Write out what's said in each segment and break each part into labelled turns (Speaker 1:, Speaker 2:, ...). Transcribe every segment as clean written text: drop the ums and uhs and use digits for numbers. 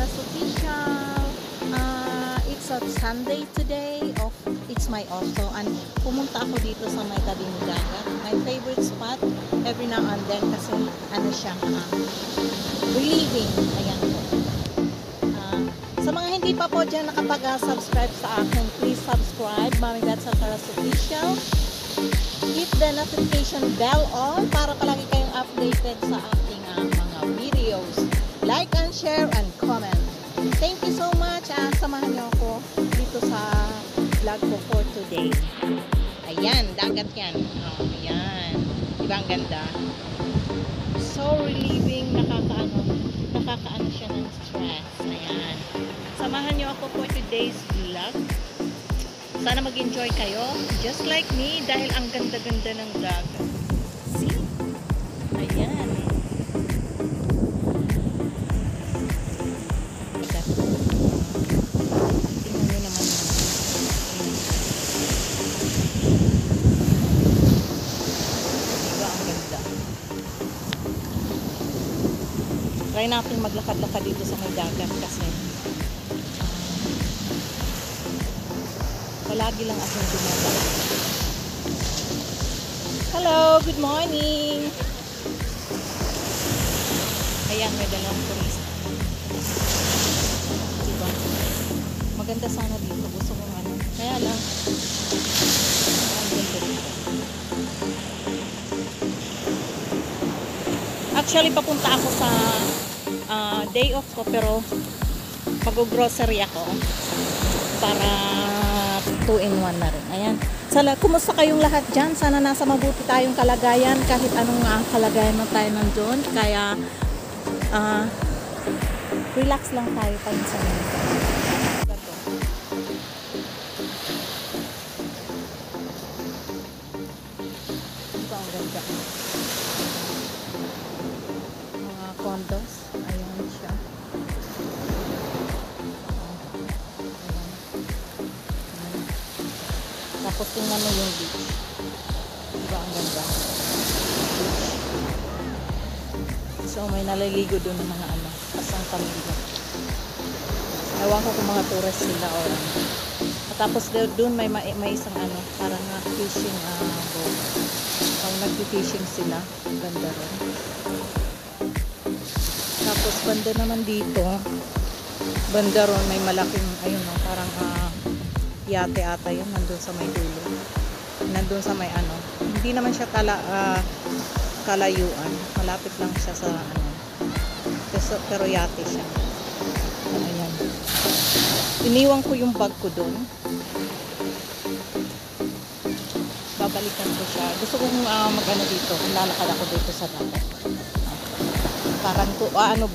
Speaker 1: Taras Official. It's a Sunday today. It's my off. So, pumunta ako dito sa may tabing dagat. My favorite spot every now and then kasi ano siya, relieving. Ayan po. Sa mga hindi pa po dyan nakapag-subscribe sa akin, please subscribe. Mami Beth sa Taras Official. Hit the notification bell on para palagi kayong updated sa aking mga videos. Like and share and comment. Thank you so much. Samahan niyo ako dito sa vlog ko for today. Ayan, dagat yan. Oh, ayan. Diba ang ganda? So relieving, nakakaano siya ng stress. Ayan. Samahan niyo ako for today's vlog. Sana mag-enjoy kayo. Just like me, dahil ang ganda-ganda ng dagat. See? Ayan. Try natin maglakad-lakad dito sa may dagat kasi palagi lang akong dumadaan. Hello, good morning. Ayan, may dalawang turista. Diba? Maganda sana dito. Gusto ko kaya lang ang ganda dito. Actually, papunta ako sa day off ko, pero mag-grocery ako para 2-in-1 na rin. Ayan. Kumusta kayong lahat dyan? Sana nasa mabuti tayong kalagayan kahit anong kalagayan na tayo nandun. Kaya relax lang tayo paminsan-minsan. Ito ang ganda. Mga condos. Ayan siya. Tapos tingnan mo yung beach. Diba ang ganda? So may naliligo doon ng mga kasang pamilya. Ewan ko kung mga tourist sila o tapos doon may isang parang fishing boat. Pag nag-fishing sila, ganda rin. Tapos banda naman dito, banda ron may malaking parang yate ata yun, nandun sa may dulo, nandun sa may hindi naman siya kalayuan, malapit lang siya sa pero yate siya. Ayan, iniwan ko yung bag ko doon, babalikan ko siya. Gusto kong dito, lalakad ako dito sa dagat. Parang ko, ba hanggang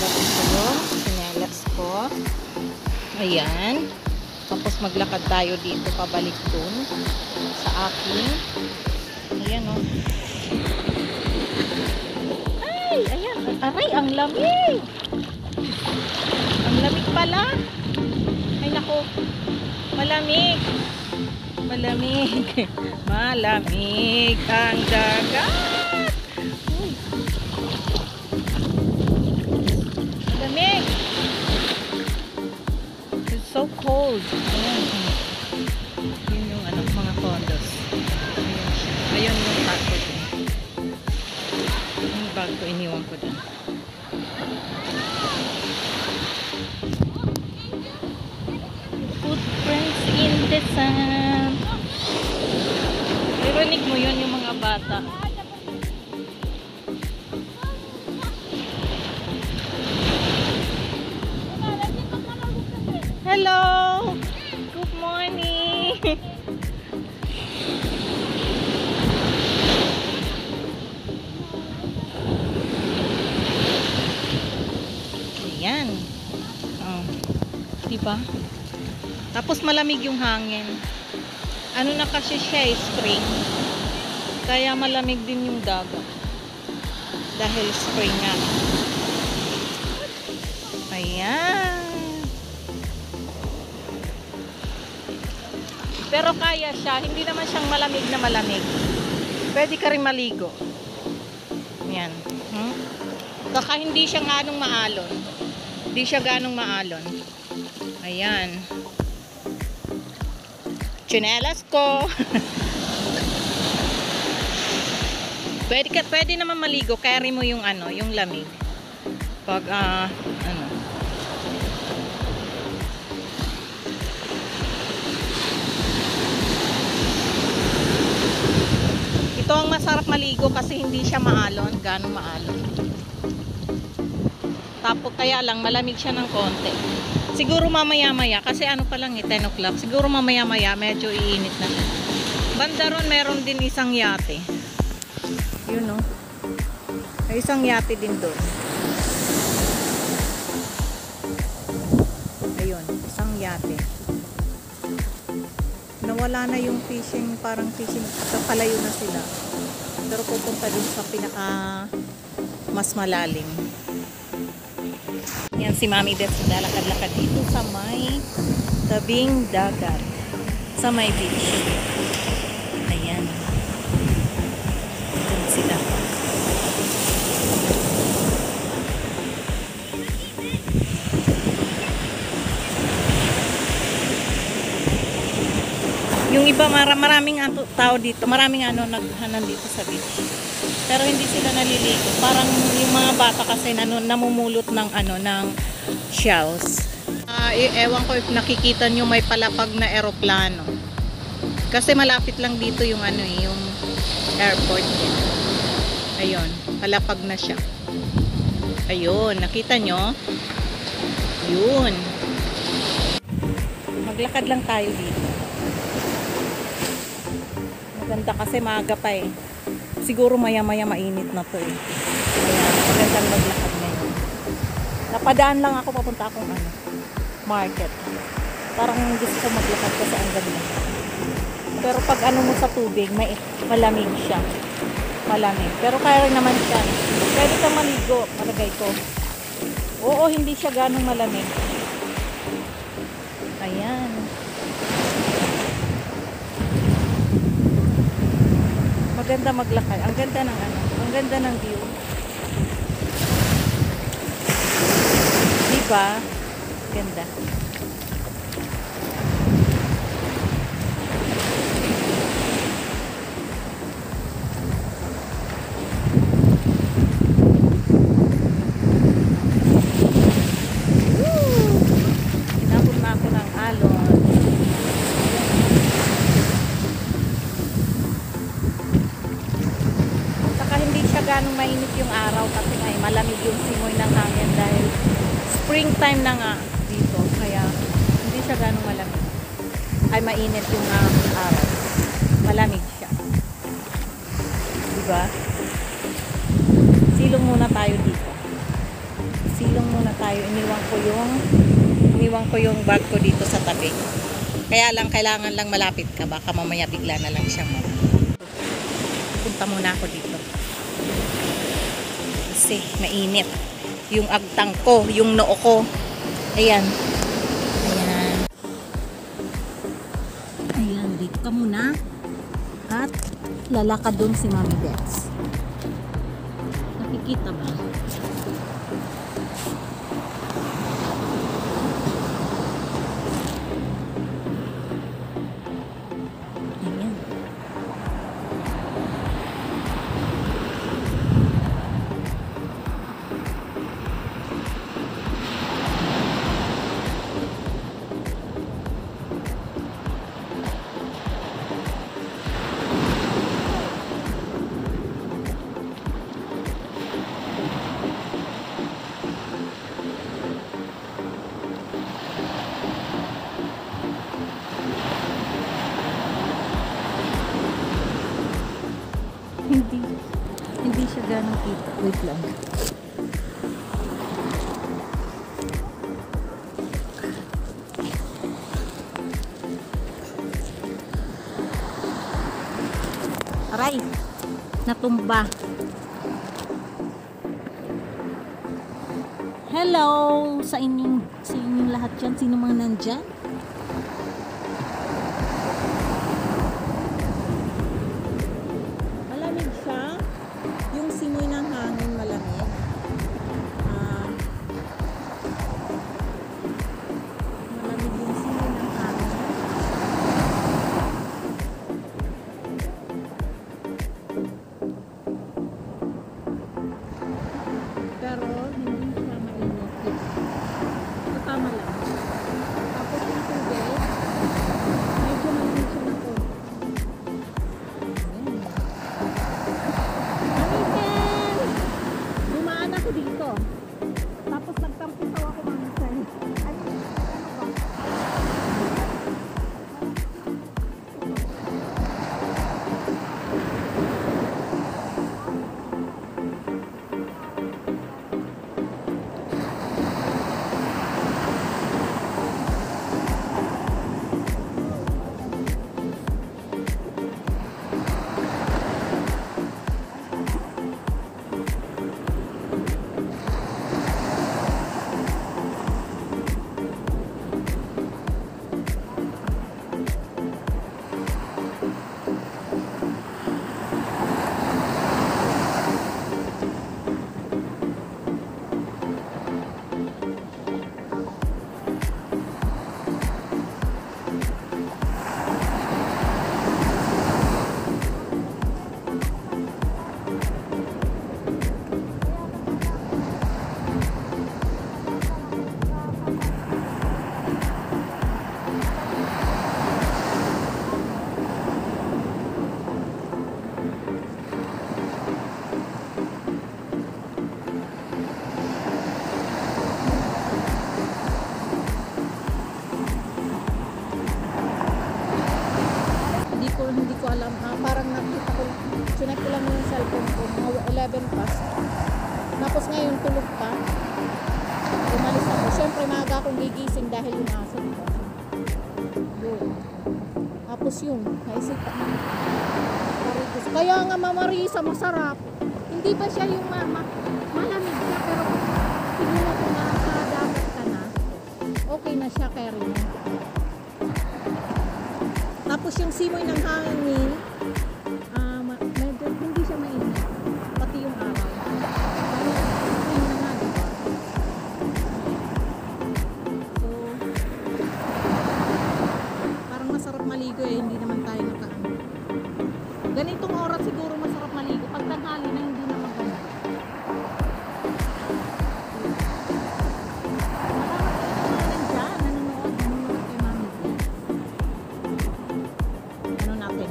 Speaker 1: ko yung sinelas ko. Ayan. Tapos maglakad tayo dito pabalik dun sa akin. Ayan Ay, ayan. Aray, ang lamig. Ang lamig pala. Ay nako. Malamig. Malamig. Malamig ang dagat. Malamig. So cold. Ayan. Yun yung mga condos. Ayan yung bag ko dun. Yung bag ko, iniwan ko dun. Footprints in the sand. Irinig mo yun yung mga bata. Hello! Good morning! Ayan. Diba? Tapos malamig yung hangin. Na kasi siya spring. Kaya malamig din yung dagat. Dahil spring nga. Ayan. Pero kaya siya, hindi naman siyang malamig na malamig. Pwede ka rin maligo. Yan. Kaka hindi siya ganong maalon. Hindi siya ganong maalon. Ayan. Tsinelas ko. Pwede naman maligo. Carry mo yung ano, yung lamig. Pag ano. Ito ang masarap maligo kasi hindi siya maalon, ganong maalon. Tapos kaya lang malamig siya ng konti. Siguro mamaya-maya kasi ano pa lang 10 o'clock. Siguro mamaya-maya medyo iinit na siya. Banda ron meron din isang yate. Yun no. May isang yate din doon. Ayun, isang yate. Nawala na yung fishing, parang fishing, palayo na sila. Pero pupunta dun sa pinaka mas malalim. Yan si Mami Beth, lalakad-lakad dito sa may tabing dagat, sa may beach. Ayan. Dun sila. Yung iba maraming tao dito, maraming naghanan dito sa beach. Pero hindi sila naliligo. Parang yung mga bata kasi namumulot ng ng shells. Ewan ko if nakikita nyo may palapag na eroplano. Kasi malapit lang dito yung yung airport niya. Ayun, palapag na siya. Ayun, nakita nyo? Yun. Maglakad lang tayo dito. Maganda kasi maaga pa eh. Siguro maya-maya mainit na to eh. Kaya magandang maglakad ngayon. Napadaan lang ako, papunta akong market. Parang gusto ko maglakad kasi ang ganda. Pero pag mo sa tubig, malamig siya. Malamig. Pero kaya rin naman siya. Pwede kang maligo, malagay ko. Oo, hindi siya ganong malamig. Ayan. Maganda maglakad. Ang ganda ng ang ganda ng view. Diba? Ganda. Tinapon na ako ng alon. Ganong mainit yung araw kasi nga malamig yung simoy ng hangin dahil springtime na nga dito, kaya hindi siya ganong malamig. Ay mainit yung araw, malamig siya, diba? Silong muna tayo dito, silong muna tayo. Iniwan ko yung bag ko dito sa tabi, kaya lang kailangan lang malapit ka, baka mamaya bigla na lang siyang punta muna ako dito kasi mainit yung agtang ko, yung noo ko. Ayan. Ayan, dito ka muna at lalakad doon si Mami Beth. Nakikita ba? Hindi siya ganong kita. Wait lang. Aray, natumba. Hello sa inyong lahat dyan. Sino mga nandyan? Malamig siya. Yung simoy ng hangin malamig. breakfast. Tapos ngayon tulog pa. Umalis ako. Siyempre maaga akong gigising dahil yung aso, diba? Yun. Tapos yun, naisipan na. Kaya nga Marisa, masarap. Hindi ba siya yung malamig siya, pero tingin ko na sa dagat ka na, okay na siya, carry mo. Tapos yung simoy ng hangin, medyo hindi siya mainit. Pati yung araw. Ayun na nga, diba? So, parang masarap maligo eh, hindi naman tayo nakaano. Ganitong oras siguro masarap maligo. Pag tanghali na hindi na maganda. Ano natin?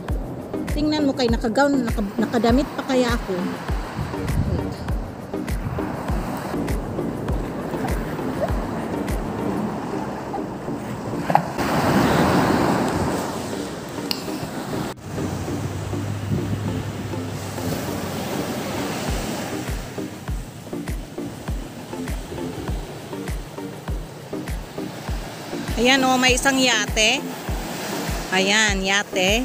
Speaker 1: Tingnan mo kay naka-gown, nakadamit pa kaya ako. Wait. Ayan o, may isang yate. Ayan, yate.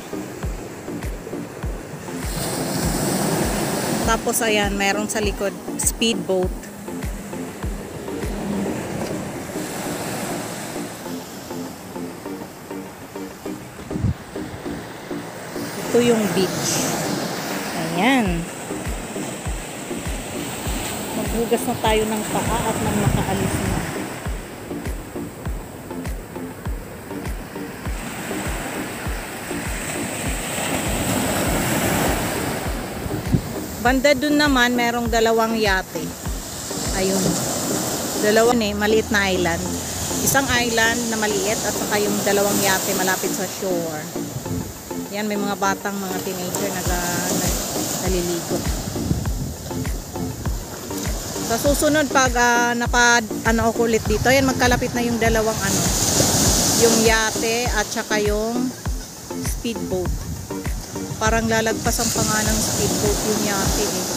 Speaker 1: Tapos ayan, mayroong sa likod, speedboat. Ito yung beach. Ayan. Maghugas na tayo ng paa at nang nakaalis na. Banda dun naman, merong dalawang yate. Ayun. Dalawa maliit na island. Isang island na maliit at saka yung dalawang yate malapit sa shore. Yan, may mga batang, mga teenager na naliligo. Sa susunod pag ano ako ulit dito, yan magkalapit na yung dalawang yung yate at saka yung speedboat. Parang lalagpas ang pangalang speedboat yung yate eh.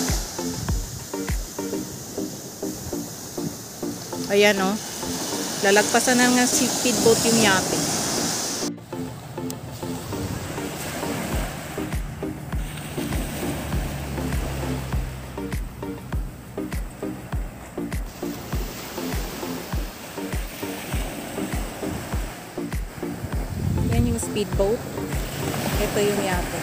Speaker 1: Ayan o. Lalagpasan na ng speedboat yung yate. Yan yung speedboat. Ito yung yate.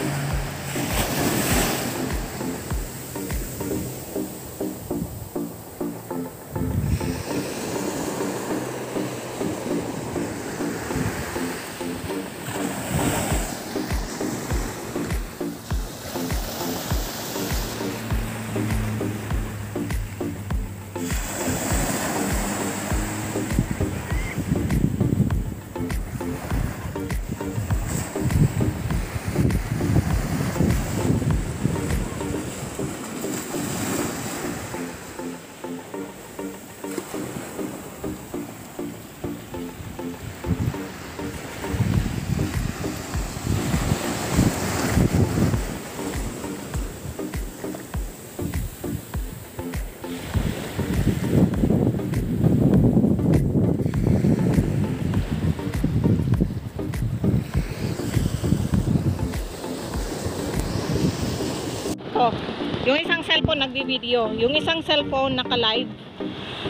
Speaker 1: Yung isang cellphone nagbi-video, yung isang cellphone naka-live,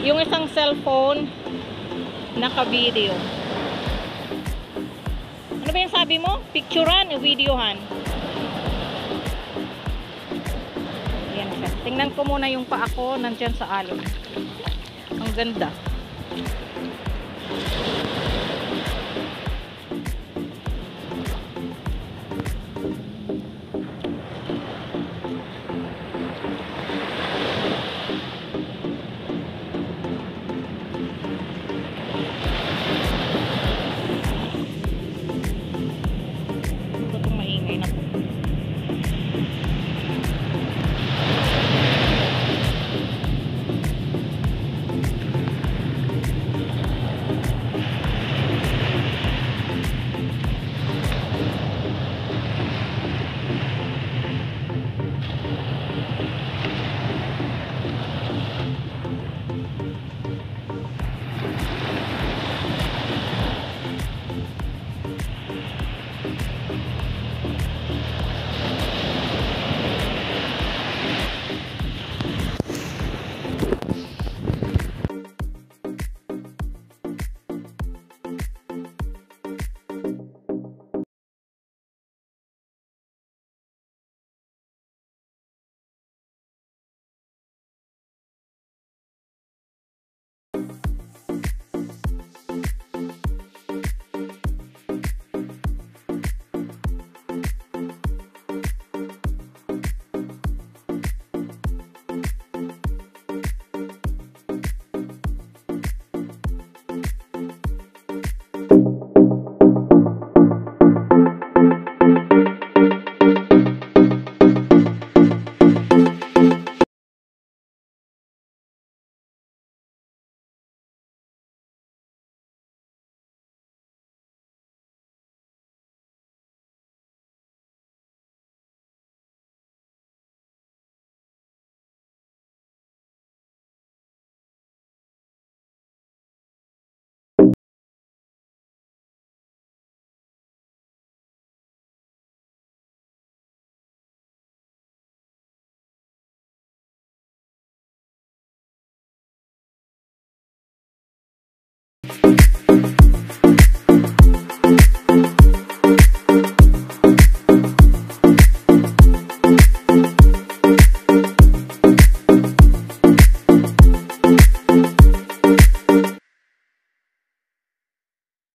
Speaker 1: yung isang cellphone naka-video. Ano ba yung sabi mo? Picturean, videohan. Ayan siya. Tingnan ko muna yung paa ko nandyan sa alon. Ang ganda.